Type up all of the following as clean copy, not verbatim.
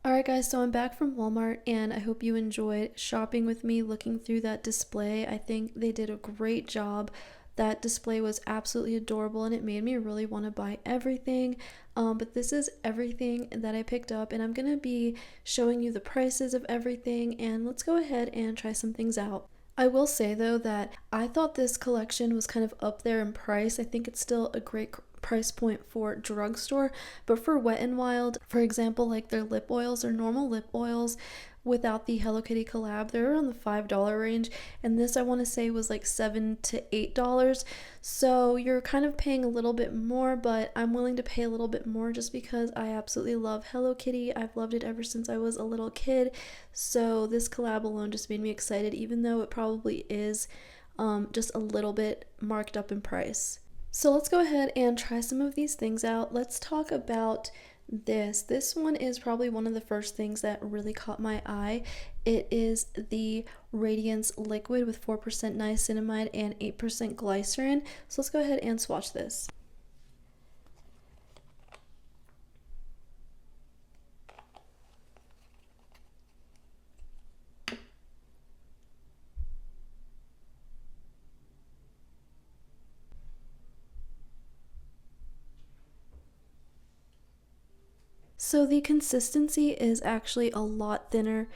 Alright guys, so I'm back from Walmart and I hope you enjoyed shopping with me, looking through that display. I think they did a great job. That display was absolutely adorable and it made me really want to buy everything. But this is everything that I picked up and I'm going to be showing you the prices of everything, and let's go ahead and try some things out. I will say though that I thought this collection was kind of up there in price. I think it's still a great price point for Drugstore, but for Wet n Wild, for example, like their lip oils or normal lip oils without the Hello Kitty collab, they're around the $5 range, and this I want to say was like $7 to $8. So you're kind of paying a little bit more, but I'm willing to pay a little bit more just because I absolutely love Hello Kitty. I've loved it ever since I was a little kid, so this collab alone just made me excited, even though it probably is just a little bit marked up in price. So let's go ahead and try some of these things out. Let's talk about this. This one is probably one of the first things that really caught my eye. It is the Radiance Liquid with 4% niacinamide and 8% glycerin. So let's go ahead and swatch this. So the consistency is actually a lot thinner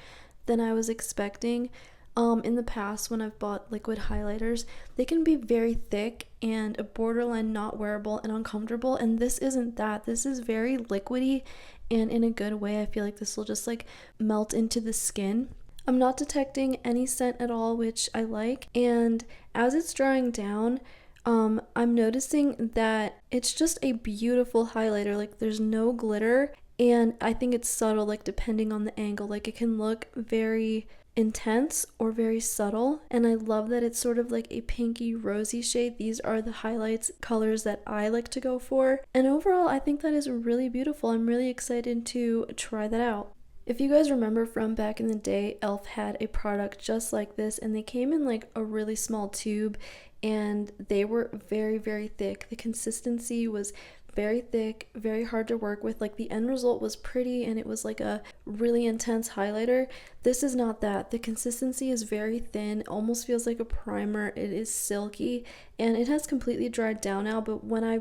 than I was expecting. In the past, when I've bought liquid highlighters, they can be very thick and borderline not wearable and uncomfortable, and this isn't that. This is very liquidy, and in a good way. I feel like this will just like melt into the skin. I'm not detecting any scent at all, which I like, and as it's drying down, I'm noticing that it's just a beautiful highlighter. Like there's no glitter, and I think it's subtle, like depending on the angle. Like it can look very intense or very subtle, and I love that it's sort of like a pinky rosy shade. These are the highlights colors that I like to go for, and overall I think that is really beautiful. I'm really excited to try that out. If you guys remember from back in the day, e.l.f. had a product just like this, and they came in like a really small tube, and they were very thick. The consistency was very thick, very hard to work with. Like the end result was pretty and it was like a really intense highlighter. This is not that. The consistency is very thin, almost feels like a primer. It is silky and it has completely dried down now, but when I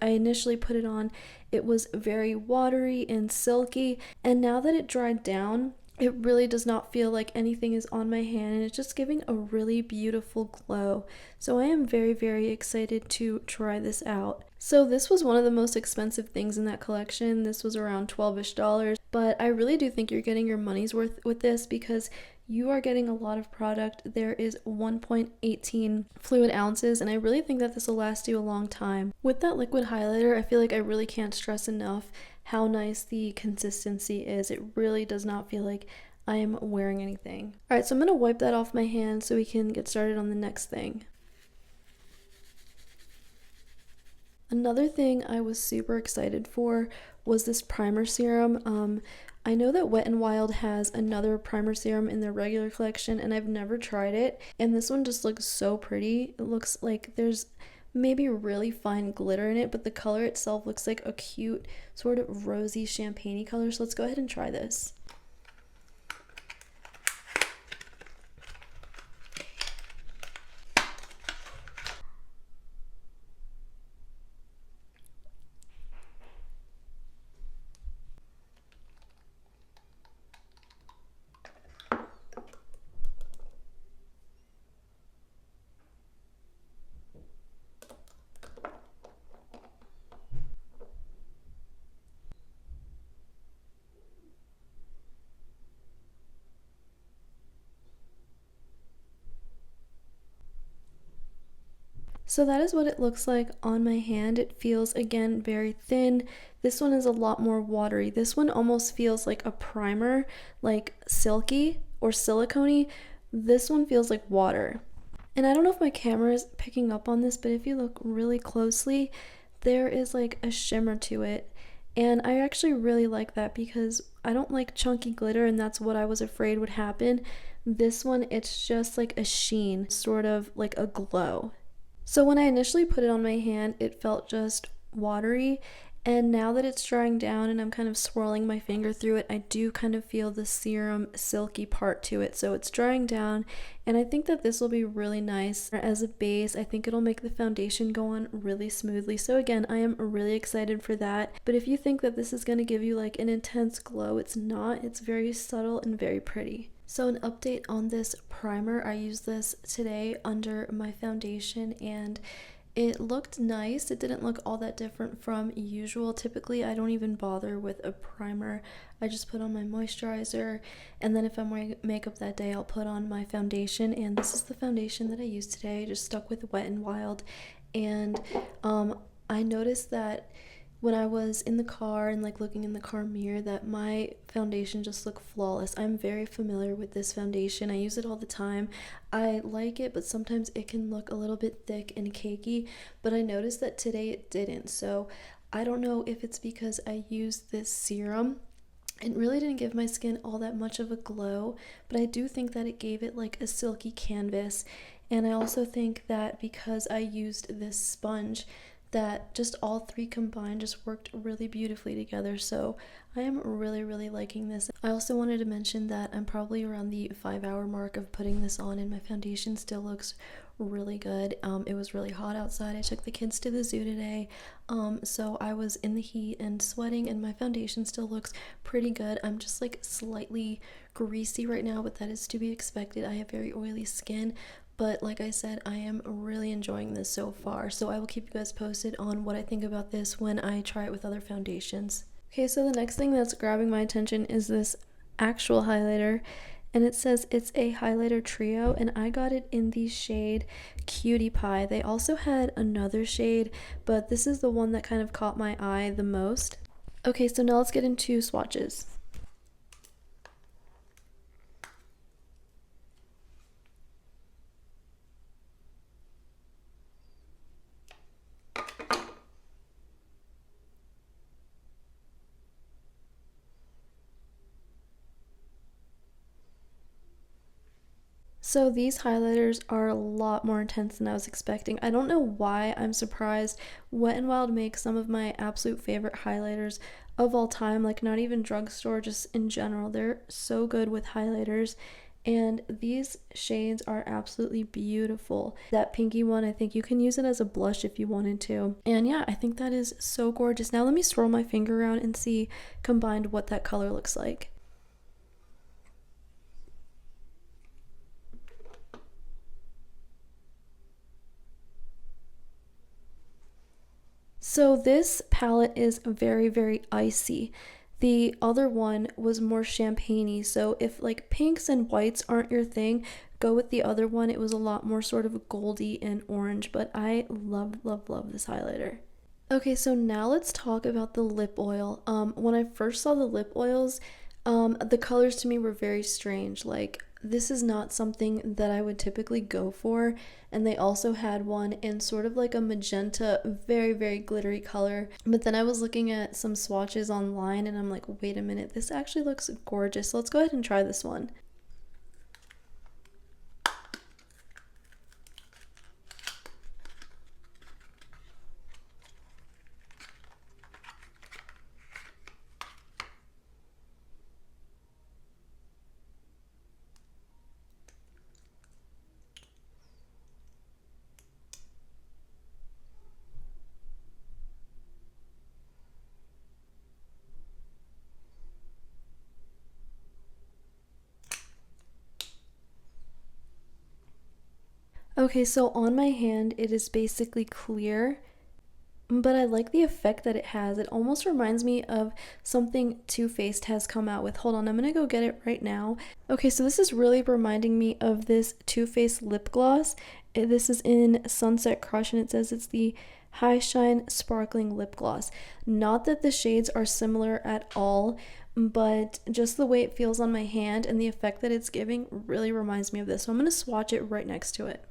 initially put it on, it was very watery and silky, and now that it dried down, it really does not feel like anything is on my hand, and it's just giving a really beautiful glow. So I am very excited to try this out. So this was one of the most expensive things in that collection. This was around $12-ish, but I really do think you're getting your money's worth with this because you are getting a lot of product. There is 1.18 fluid ounces, and I really think that this will last you a long time. With that liquid highlighter, I feel like I really can't stress enough how nice the consistency is. It really does not feel like I am wearing anything. Alright, so I'm going to wipe that off my hand so we can get started on the next thing. Another thing I was super excited for was this primer serum. I know that Wet n Wild has another primer serum in their regular collection, and I've never tried it, and this one just looks so pretty. It looks like there's maybe really fine glitter in it, but the color itself looks like a cute sort of rosy champagne-y color. So let's go ahead and try this. So that is what it looks like on my hand. It feels, again, very thin. This one is a lot more watery. This one almost feels like a primer, like silky or silicone-y. This one feels like water. And I don't know if my camera is picking up on this, but if you look really closely, there is like a shimmer to it. And I actually really like that because I don't like chunky glitter, and that's what I was afraid would happen. This one, it's just like a sheen, sort of like a glow. So when I initially put it on my hand, it felt just watery, And now that it's drying down and I'm kind of swirling my finger through it, I do kind of feel the serum silky part to it. So it's drying down, and I think that this will be really nice as a base. I think it'll make the foundation go on really smoothly. So again, I am really excited for that. But if you think that this is going to give you like an intense glow, it's not. It's very subtle and very pretty. So an update on this primer, I used this today under my foundation and it looked nice. It didn't look all that different from usual. Typically, I don't even bother with a primer. I just put on my moisturizer, and then if I'm wearing makeup that day, I'll put on my foundation. And this is the foundation that I used today. I just stuck with Wet n Wild. And I noticed that when I was in the car and like looking in the car mirror that my foundation just looked flawless. I'm very familiar with this foundation. I use it all the time. I like it, but sometimes it can look a little bit thick and cakey, but I noticed that today it didn't. So I don't know if it's because I used this serum. It really didn't give my skin all that much of a glow, but I do think that it gave it like a silky canvas. And I also think that because I used this sponge, that just all three combined just worked really beautifully together. So I am really liking this. I also wanted to mention that I'm probably around the 5-hour mark of putting this on, and my foundation still looks really good. It was really hot outside. I took the kids to the zoo today, so I was in the heat and sweating, and my foundation still looks pretty good. I'm just like slightly greasy right now, but that is to be expected. I have very oily skin. But like I said, I am really enjoying this so far. So I will keep you guys posted on what I think about this when I try it with other foundations. Okay, so the next thing that's grabbing my attention is this actual highlighter. And it says it's a highlighter trio, and I got it in the shade Cutie Pie. They also had another shade, but this is the one that kind of caught my eye the most. Okay, so now let's get into swatches. So these highlighters are a lot more intense than I was expecting. I don't know why I'm surprised. Wet n Wild makes some of my absolute favorite highlighters of all time, like not even Drugstore, just in general. They're so good with highlighters. And these shades are absolutely beautiful. That pinky one, I think you can use it as a blush if you wanted to. And yeah, I think that is so gorgeous. Now let me swirl my finger around and see combined what that color looks like. So this palette is very icy. The other one was more champagne-y, so if like pinks and whites aren't your thing, go with the other one. It was a lot more sort of goldy and orange, but I love this highlighter. Okay, so now let's talk about the lip oil. When I first saw the lip oils, the colors to me were very strange. Like, this is not something that I would typically go for. And they also had one in sort of like a magenta, very glittery color. But then I was looking at some swatches online and I'm like, wait a minute, this actually looks gorgeous. So let's go ahead and try this one. Okay, so on my hand, it is basically clear, but I like the effect that it has. It almost reminds me of something Too Faced has come out with. Hold on, I'm gonna go get it right now. Okay, so this is really reminding me of this Too Faced lip gloss. This is in Sunset Crush, and it says it's the High Shine Sparkling Lip Gloss. Not that the shades are similar at all, but just the way it feels on my hand and the effect that it's giving really reminds me of this. So I'm gonna swatch it right next to it.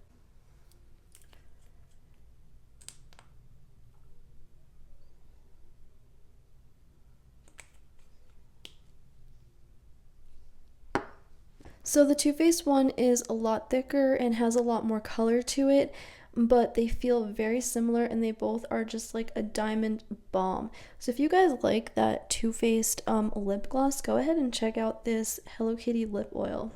So the Too Faced one is a lot thicker and has a lot more color to it, but they feel very similar and they both are just like a diamond bomb. So if you guys like that Too Faced lip gloss, go ahead and check out this Hello Kitty lip oil.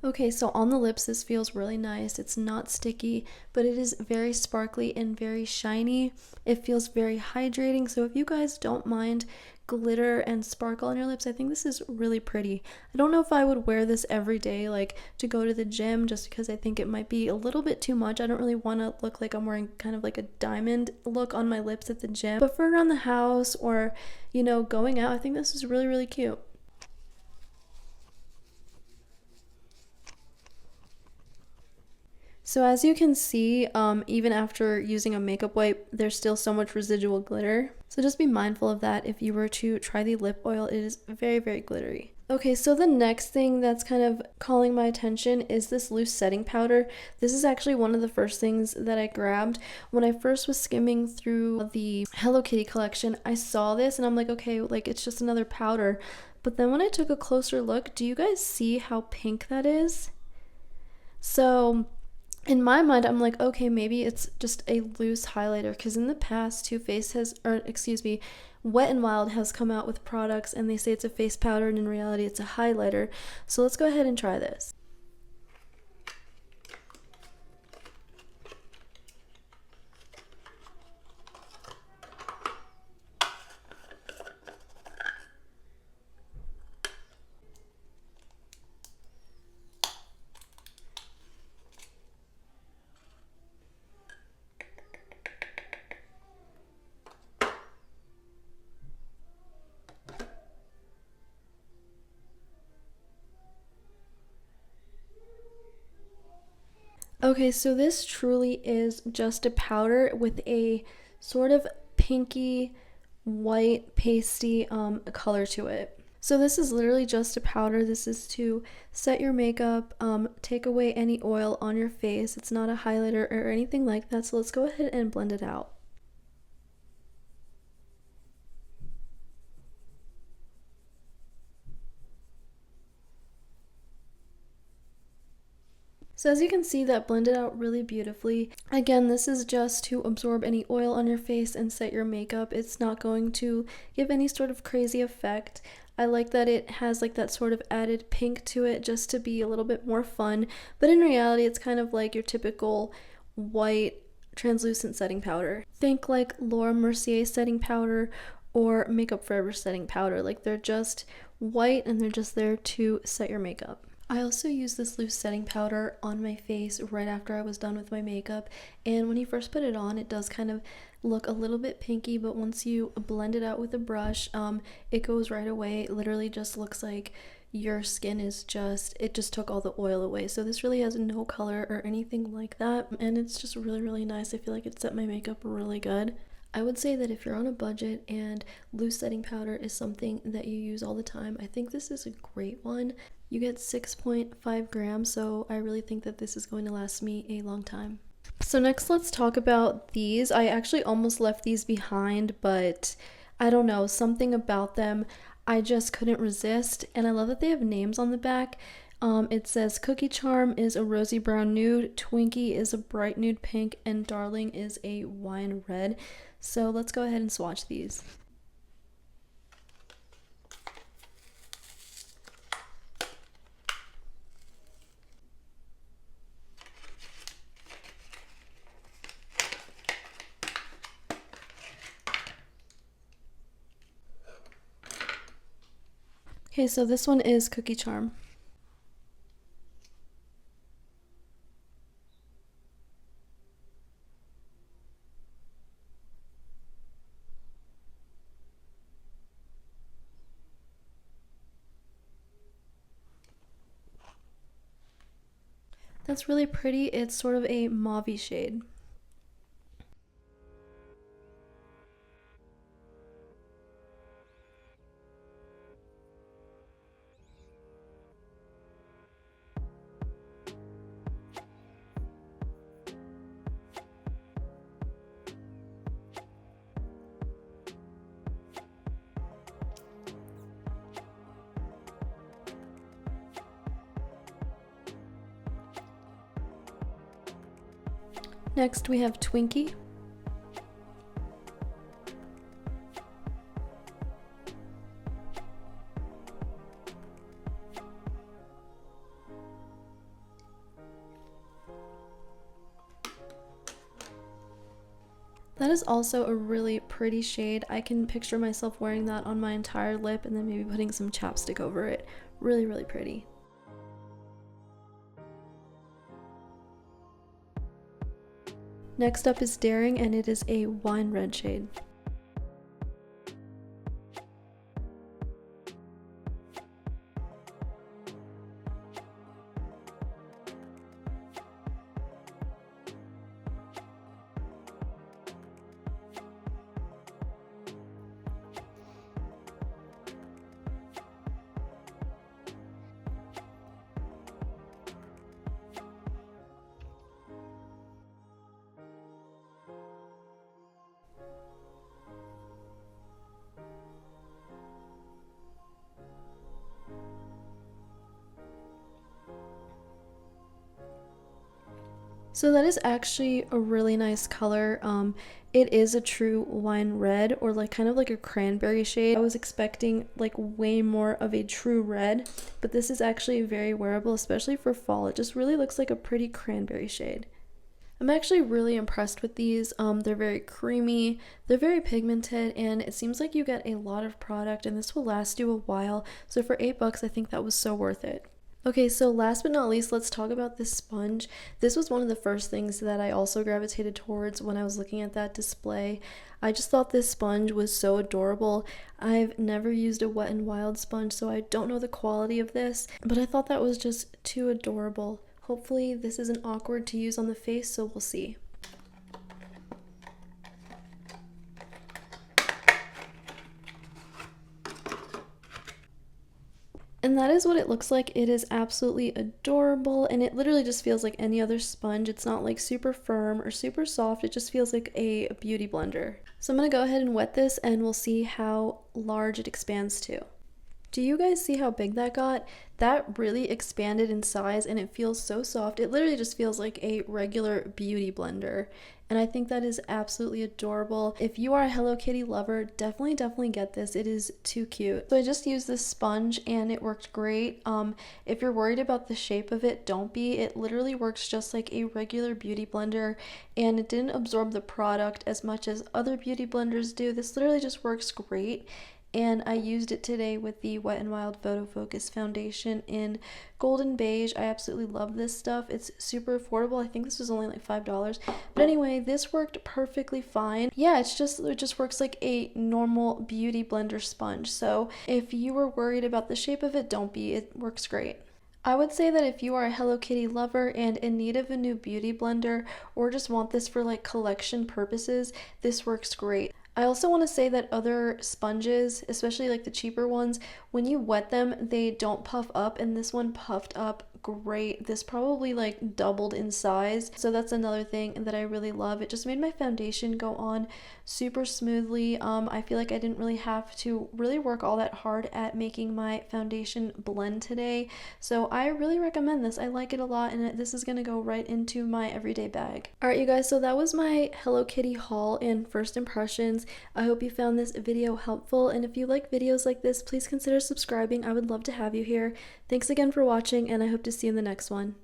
Okay, so on the lips, this feels really nice. It's not sticky, but it is very sparkly and very shiny. It feels very hydrating. So if you guys don't mind glitter and sparkle on your lips, I think this is really pretty. I don't know if I would wear this every day, like to go to the gym, just because I think it might be a little bit too much. I don't really want to look like I'm wearing kind of like a diamond look on my lips at the gym. But for around the house or, you know, going out, I think this is really, really cute. So as you can see, even after using a makeup wipe, there's still so much residual glitter. So just be mindful of that if you were to try the lip oil. It is very, very glittery. Okay, so the next thing that's kind of calling my attention is this loose setting powder. This is actually one of the first things that I grabbed. When I first was skimming through the Hello Kitty collection, I saw this and I'm like, okay, like it's just another powder. But then when I took a closer look, do you guys see how pink that is? So in my mind, I'm like, okay, maybe it's just a loose highlighter, because in the past, Too Faced has, or excuse me, Wet n Wild has come out with products and they say it's a face powder and in reality it's a highlighter. So let's go ahead and try this. Okay, so this truly is just a powder with a sort of pinky white pasty color to it. So this is literally just a powder. This is to set your makeup, take away any oil on your face. It's not a highlighter or anything like that. So let's go ahead and blend it out. So as you can see, that blended out really beautifully. Again, this is just to absorb any oil on your face and set your makeup. It's not going to give any sort of crazy effect. I like that it has like that sort of added pink to it just to be a little bit more fun. But in reality, it's kind of like your typical white translucent setting powder. Think like Laura Mercier setting powder or Makeup Forever setting powder. Like they're just white and they're just there to set your makeup. I also used this loose setting powder on my face right after I was done with my makeup, and when you first put it on, it does kind of look a little bit pinky, but once you blend it out with a brush, it goes right away. It literally just looks like your skin is it just took all the oil away. So this really has no color or anything like that, and it's just really, really nice. I feel like it set my makeup really good. I would say that if you're on a budget and loose setting powder is something that you use all the time, I think this is a great one. You get 6.5 grams, so I really think that this is going to last me a long time. So next, let's talk about these. I actually almost left these behind, but I don't know, something about them I just couldn't resist, and I love that they have names on the back. It says Cookie Charm is a rosy brown nude, Twinkie is a bright nude pink, and Darling is a wine red. So let's go ahead and swatch these. Okay, so this one is Cookie Charm. That's really pretty. It's sort of a mauve shade. Next we have Twinkie. That is also a really pretty shade. I can picture myself wearing that on my entire lip and then maybe putting some chapstick over it. Really, really pretty. Next up is Daring, and it is a wine red shade. So that is actually a really nice color. It is a true wine red, or like kind of like a cranberry shade. I was expecting like way more of a true red, but this is actually very wearable, especially for fall. It just really looks like a pretty cranberry shade. I'm actually really impressed with these. They're very creamy, they're very pigmented, and it seems like you get a lot of product, and this will last you a while. So for $8, I think that was so worth it. Okay, so last but not least, let's talk about this sponge. This was one of the first things that I also gravitated towards when I was looking at that display. I just thought this sponge was so adorable. I've never used a Wet n Wild sponge, so I don't know the quality of this, but I thought that was just too adorable. Hopefully this isn't awkward to use on the face, so we'll see. And that is what it looks like. It is absolutely adorable, and it literally just feels like any other sponge. It's not like super firm or super soft. It just feels like a beauty blender. So I'm gonna go ahead and wet this, and we'll see how large it expands to. Do you guys see how big that got? That really expanded in size, and it feels so soft. It literally just feels like a regular beauty blender, and I think that is absolutely adorable. If you are a Hello Kitty lover, definitely get this. It is too cute. So I just used this sponge and it worked great. If you're worried about the shape of it, don't be. It literally works just like a regular beauty blender, and it didn't absorb the product as much as other beauty blenders do. This literally just works great. And I used it today with the Wet n Wild Photo Focus Foundation in Golden Beige. I absolutely love this stuff. It's super affordable. I think this was only like $5. But anyway, this worked perfectly fine. Yeah, it just works like a normal beauty blender sponge. So if you were worried about the shape of it, don't be. It works great. I would say that if you are a Hello Kitty lover and in need of a new beauty blender, or just want this for like collection purposes, this works great. I also want to say that other sponges, especially like the cheaper ones, when you wet them, they don't puff up, and this one puffed up great. This probably like doubled in size, so that's another thing that I really love. It just made my foundation go on super smoothly. I feel like I didn't really have to really work all that hard at making my foundation blend today, so I really recommend this. I like it a lot, and this is gonna go right into my everyday bag. Alright you guys, so that was my Hello Kitty haul and first impressions. I hope you found this video helpful, and if you like videos like this, please consider subscribing. I would love to have you here. Thanks again for watching, and I hope to see you in the next one.